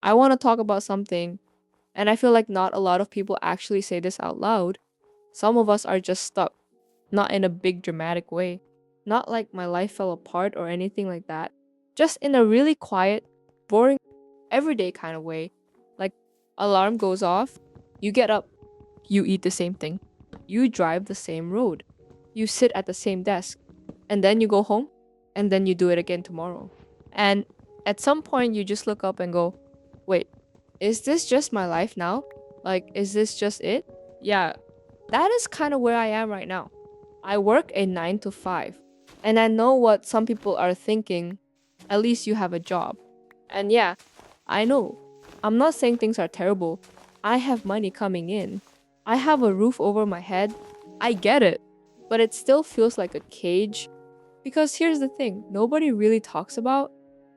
I want to talk about something, and I feel like not a lot of people actually say this out loud. Some of us are just stuck, not in a big dramatic way, not like my life fell apart or anything like that, just in a really quiet, boring, everyday kind of way. Like, alarm goes off, you get up, you eat the same thing, you drive the same road, you sit at the same desk, and then you go home, and then you do it again tomorrow. And at some point, you just look up and go, wait, is this just my life now? Like, is this just it? Yeah, that is kind of where I am right now. I work a 9 to 5, and I know what some people are thinking. At least you have a job. And yeah, I know. I'm not saying things are terrible. I have money coming in. I have a roof over my head. I get it. But it still feels like a cage. Because here's the thing nobody really talks about.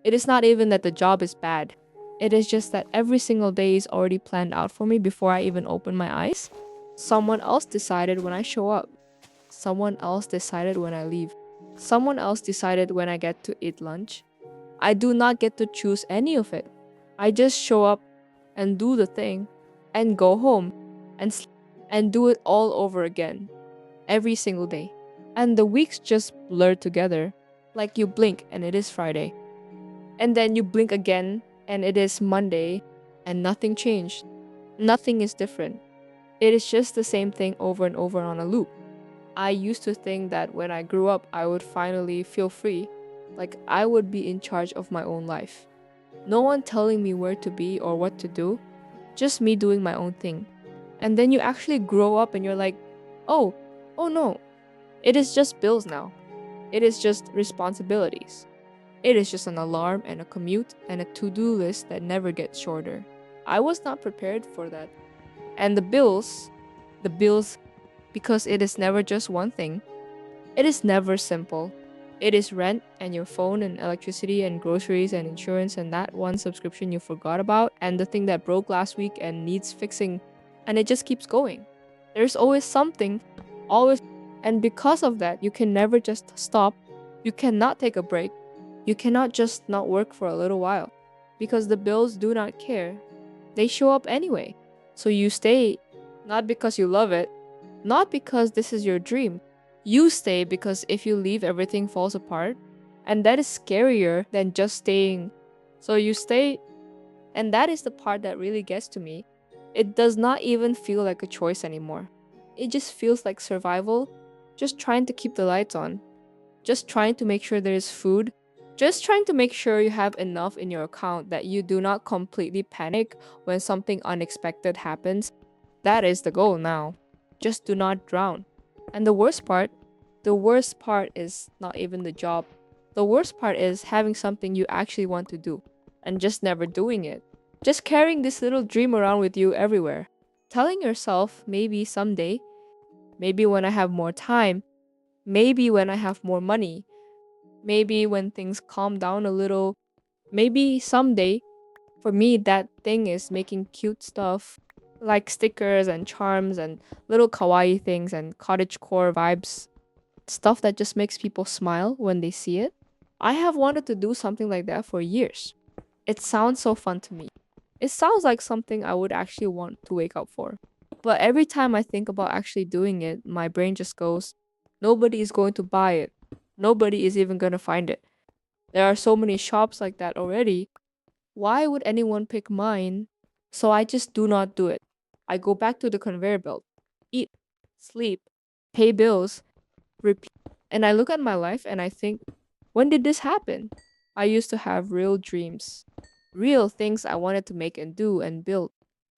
It is not even that the job is bad. It is just that every single day is already planned out for me before I even open my eyes. Someone else decided when I show up. Someone else decided when I leave. Someone else decided when I get to eat lunch. I do not get to choose any of it. I just show up and do the thing and go home and and do it all over again every single day. And the weeks just blur together like you blink and it is Friday. And then you blink again and it is Monday and nothing changed. Nothing is different. It is just the same thing over and over on a loop. I used to think that when I grew up, I would finally feel free, like I would be in charge of my own life. No one telling me where to be or what to do, just me doing my own thing. And then you actually grow up and you're like, oh, oh no, it is just bills now. It is just responsibilities. It is just an alarm and a commute and a to do list that never gets shorter. I was not prepared for that. And the bills, because it is never just one thing. It is never simple. It is rent and your phone and electricity and groceries and insurance and that one subscription you forgot about and the thing that broke last week and needs fixing. And it just keeps going. There's always something, always. And because of that, you can never just stop. You cannot take a break. You cannot just not work for a little while because the bills do not care. They show up anyway. So you stay, not because you love it, not because this is your dream. You stay because if you leave, everything falls apart. And that is scarier than just staying. So you stay, and that is the part that really gets to me. It does not even feel like a choice anymore. It just feels like survival, just trying to keep the lights on, just trying to make sure there is food, just trying to make sure you have enough in your account that you do not completely panic when something unexpected happens. That is the goal now. Just do not drown. And the worst part is not even the job. The worst part is having something you actually want to do and just never doing it. Just carrying this little dream around with you everywhere. Telling yourself maybe someday, maybe when I have more time, maybe when I have more money, maybe when things calm down a little, maybe someday. For me, that thing is making cute stuff like stickers and charms and little kawaii things and cottagecore vibes, stuff that just makes people smile when they see it. I have wanted to do something like that for years. It sounds so fun to me. It sounds like something I would actually want to wake up for. But every time I think about actually doing it, my brain just goes, nobody is going to buy it. Nobody is even going to find it. There are so many shops like that already. Why would anyone pick mine? So I just do not do it. I go back to the conveyor belt, eat, sleep, pay bills, repeat. And I look at my life and I think, when did this happen? I used to have real dreams, real things I wanted to make and do and build.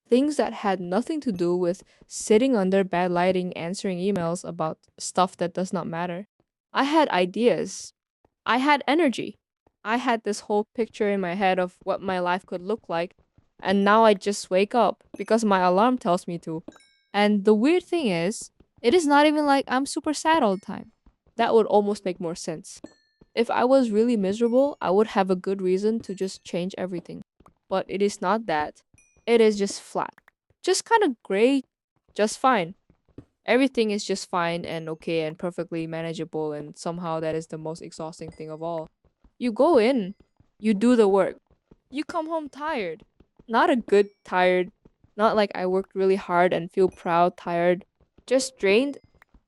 Things that had nothing to do with sitting under bad lighting answering emails about stuff that does not matter. I had ideas. I had energy. I had this whole picture in my head of what my life could look like. And now I just wake up because my alarm tells me to. And the weird thing is, it is not even like I'm super sad all the time. That would almost make more sense. If I was really miserable, I would have a good reason to just change everything. But it is not that. It is just flat. Just kind of gray, just fine. Everything is just fine and okay and perfectly manageable, and somehow that is the most exhausting thing of all. You go in, you do the work, you come home tired. Not a good tired, not like I worked really hard and feel proud, tired, just drained.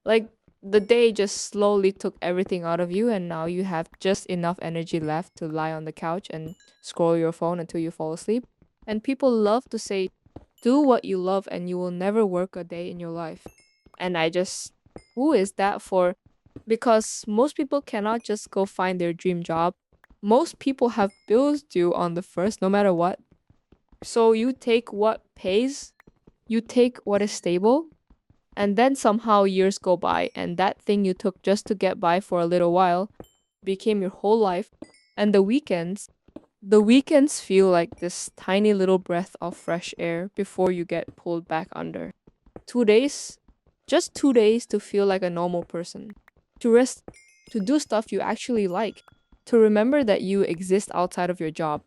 Like the day just slowly took everything out of you, and now you have just enough energy left to lie on the couch and scroll your phone until you fall asleep. And people love to say, do what you love and you will never work a day in your life. And I just, who is that for? Because most people cannot just go find their dream job. Most people have bills due on the first, no matter what. So you take what pays, you take what is stable, and then somehow years go by, and that thing you took just to get by for a little while became your whole life. And the weekends feel like this tiny little breath of fresh air before you get pulled back under. 2 days, just 2 days to feel like a normal person, to rest, to do stuff you actually like, to remember that you exist outside of your job.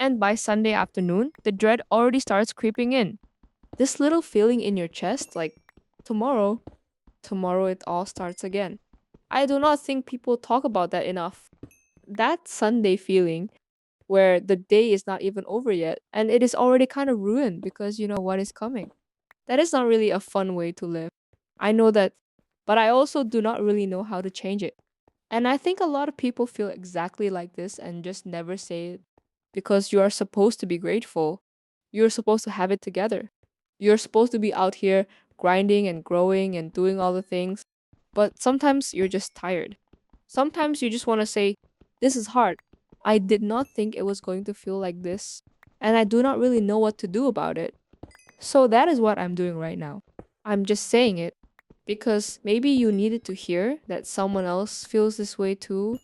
And by Sunday afternoon, the dread already starts creeping in. This little feeling in your chest, like, tomorrow, tomorrow it all starts again. I do not think people talk about that enough. That Sunday feeling where the day is not even over yet and it is already kind of ruined because you know what is coming. That is not really a fun way to live. I know that, but I also do not really know how to change it. And I think a lot of people feel exactly like this and just never say it because you are supposed to be grateful. You're supposed to have it together. You're supposed to be out here grinding and growing and doing all the things. But sometimes you're just tired. Sometimes you just want to say, this is hard. I did not think it was going to feel like this. And I do not really know what to do about it. So that is what I'm doing right now. I'm just saying it because maybe you needed to hear that someone else feels this way too.